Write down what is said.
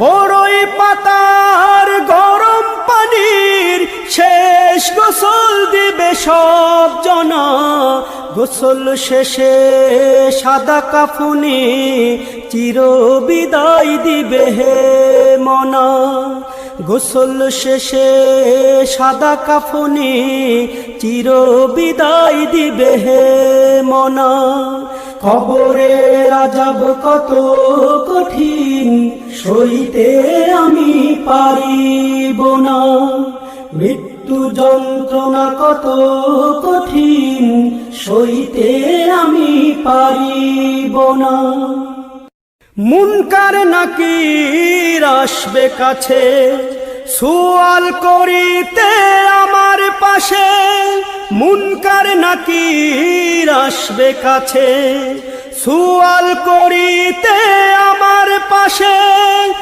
বড়ই পাতার গরম পানির শেষ গোসল দিবে সব জনা। গোসল শেষে সাদা কাফনে চির বিদায় দিবে হে মনা। গোসল শেষে সাদা কাফনে চির বিদায় দিবে হে মনা। কবরের আযাব কত কঠিন সইতে আমি পারিব না। মৃত্যু যন্ত্রণা কত কঠিন সইতে আমি পারিব না। মুনকার নাকির আসবে কাছে সুয়াল করিতে আমার পাশে। মুনকার নাকির আসবে কাছে সুয়াল করিতে আমার পাশে।